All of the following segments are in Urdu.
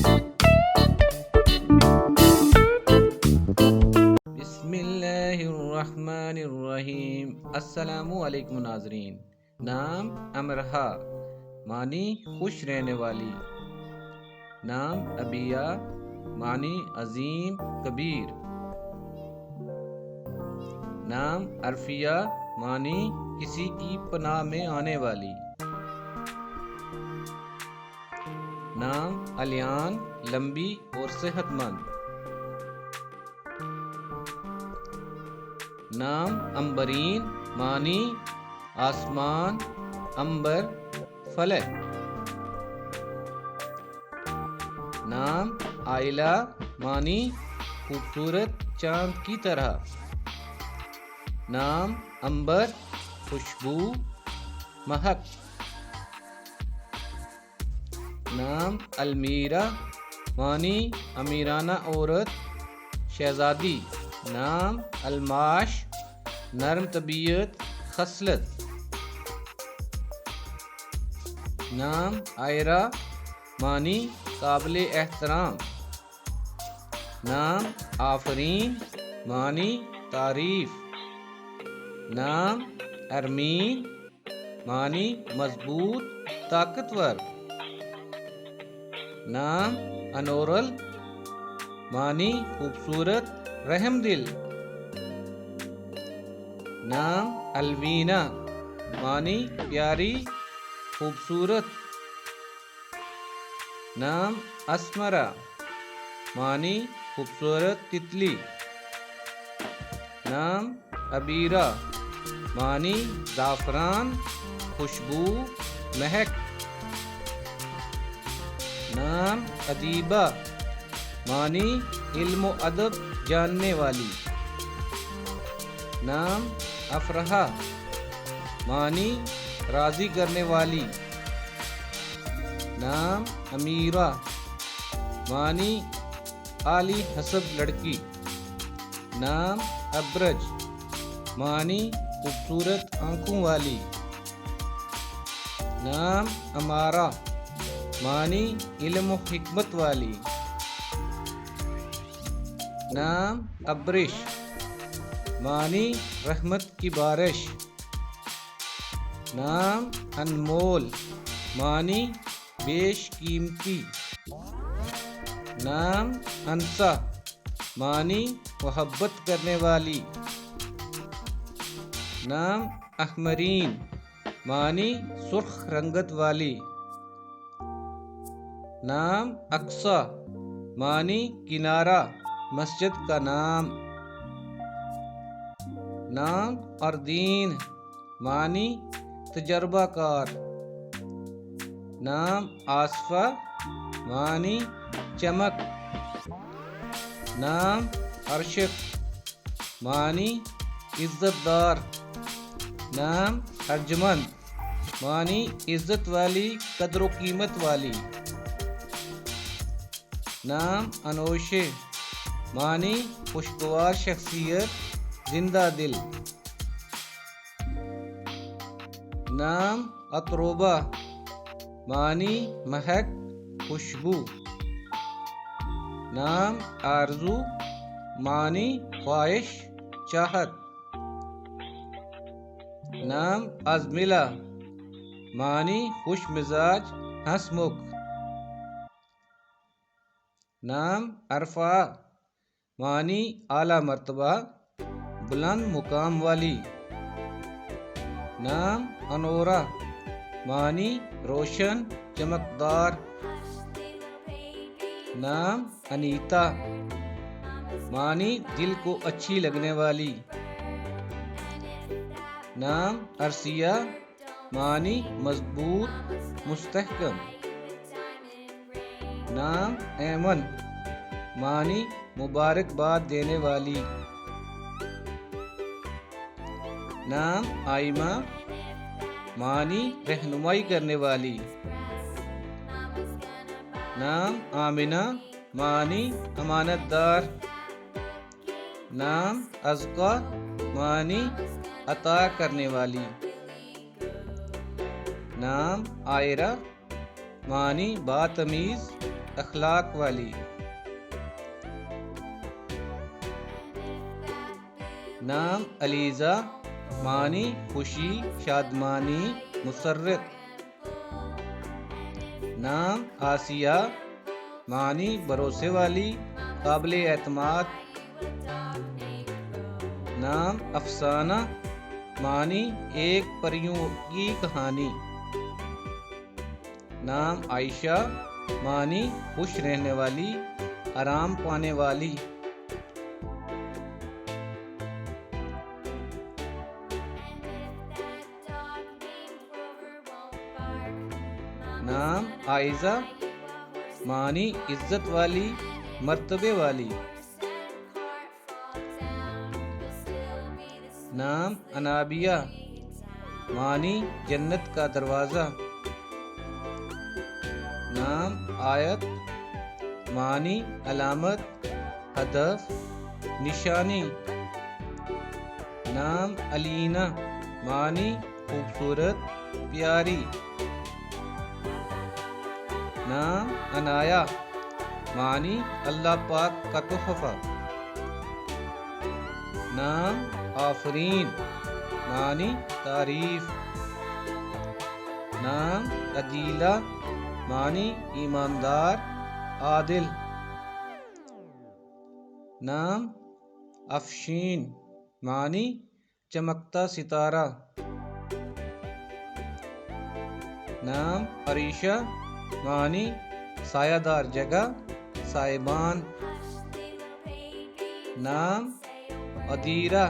بسم اللہ الرحمن الرحیم۔ السلام علیکم ناظرین۔ نام امرہا، معنی خوش رہنے والی۔ نام ابیہ، معنی عظیم کبیر۔ نام عرفیہ، معنی کسی کی پناہ میں آنے والی۔ نام الیان، لمبی اور صحت مند۔ نام امبرین، معنی آسمان، امبر، فلک۔ نام عائلہ، معنی خوبصورت چاند کی طرح۔ نام امبر، خوشبو، مہک۔ نام المیرہ، معنی امیرانہ عورت، شہزادی۔ نام الماش، نرم طبیعت، خصلت۔ نام آئرہ، معنی قابل احترام۔ نام آفرین، معنی تعریف۔ نام ارمین، معنی مضبوط، طاقتور۔ نام انورل، معنی خوبصورت، رحم دل۔ نام الوینہ، معنی پیاری، خوبصورت۔ نام اسمرا، معنی خوبصورت تتلی۔ نام ابیرہ، معنی زعفران، خوشبو، مہک۔ نام ادیبہ، معنی علم و ادب جاننے والی۔ نام افرحہ، معنی راضی کرنے والی۔ نام امیرہ، معنی اعلی حسب لڑکی۔ نام ابرج، معنی خوبصورت آنکھوں والی۔ نام امارہ، معنی علم و حکمت والی۔ نام ابرش، معنی رحمت کی بارش۔ نام انمول، معنی بیش قیمتی۔ نام انسا، معنی محبت کرنے والی۔ نام احمرین، معنی سرخ رنگت والی۔ نام اقصی، معنی کنارہ، مسجد کا نام۔ نام اردین، معنی تجربہ کار۔ نام آصفہ، معنی چمک۔ نام ارشد، معنی عزت دار۔ نام ارجمند، معنی عزت والی، قدر و قیمت والی۔ نام انوشے، معنی خوشگوار شخصیت، زندہ دل۔ نام اتروبہ، معنی مہک، خوشبو۔ نام آرزو، معنی خواہش، چاہت۔ نام ازملہ، معنی خوش مزاج، ہنس مکھ۔ نام عرفہ، معنی اعلیٰ مرتبہ، بلند مقام والی۔ نام انورہ، معنی روشن، چمکدار۔ نام انیتا، معنی دل کو اچھی لگنے والی۔ نام ارسیہ، معنی مضبوط، مستحکم۔ نام ایمن، معنی مبارکباد دینے والی۔ نام آئمہ، معنی رہنمائی کرنے والی۔ نام آمنہ، معنی امانت دار۔ نام ازکا، معنی عطا کرنے والی۔ نام عائرہ، معنی باتمیز، اخلاق والی. نام علیزہ معنی خوشی شادمانی مسرت. نام آسیہ معنی بھروسے والی قابل اعتماد. نام افسانہ معنی ایک پریوں کی کہانی. نام عائشہ معنی خوش رہنے والی آرام پانے والی. نام عائزہ معنی عزت والی مرتبے والی. نام انابیہ معنی جنت کا دروازہ. نام آیت معنی علامت ہدف نشانی. نام علینا معنی خوبصورت پیاری. نام عنایا معنی اللہ پاک کا تحفہ. نام آفرین معنی تعریف. نام عدیلہ معنی ایماندار عادل. نام افشین معنی چمکتا ستارہ. نام عریشہ معنی سایہ دار جگہ سائبان. نام عدیرہ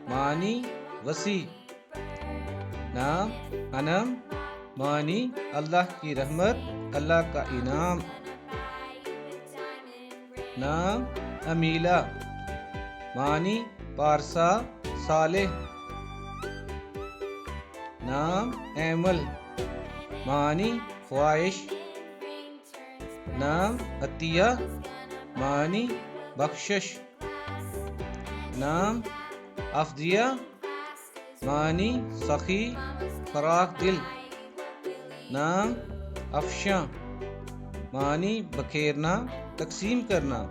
معنی وسیع. نام انم معنی اللہ کی رحمت اللہ کا انعام. نام امیلہ معنی پارسا صالح. نام ایمل معنی خواہش. نام عطیہ معنی بخشش. نام افضیہ معنی سخی فراخ دل. نام افشاں معنی بکھیرنا تقسیم کرنا.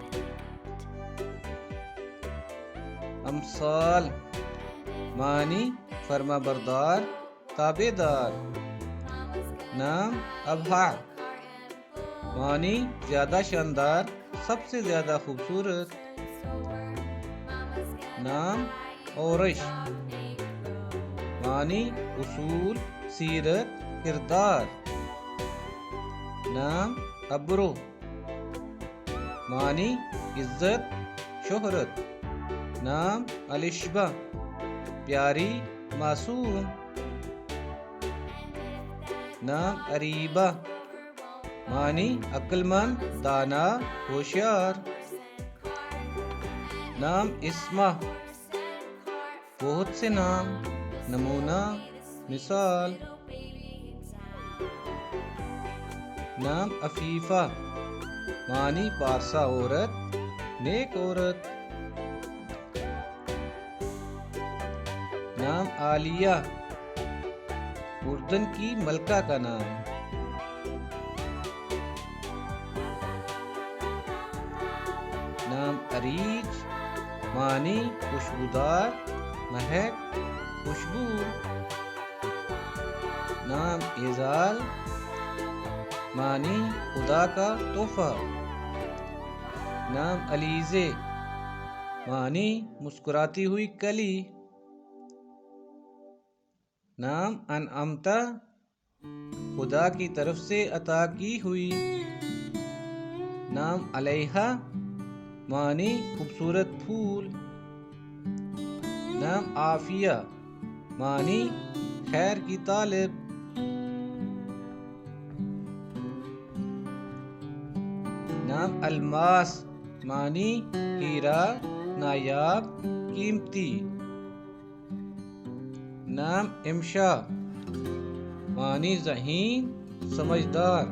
امثال معنی فرما بردار تابع دار. نام ابہا معنی زیادہ شاندار سب سے زیادہ خوبصورت. نام اورش معنی اصول سیرت کردار. نام ابرو معنی عزت شہرت. نام الشبہ پیاری معصوم. نام اریبہ معنی عقل مند دانا ہوشیار. نام اسمہ بہت سے نام نمونہ مثال. نام عفیفہ معنی پارسا عورت نیک عورت. نام عالیہ اردن کی ملکہ کا نام. نام اریج معنی خوشبودار مہک خوشبو. نام اعزال معنی خدا کا تحفہ. نام علیزے معنی مسکراتی ہوئی کلی. نام انعمتا خدا کی طرف سے عطا کی ہوئی. نام علیہا معنی خوبصورت پھول. نام عافیہ معنی خیر کی طالب. نام الماس معنی ہیرا نایاب قیمتی. نام امشا معنی ذہین سمجھدار.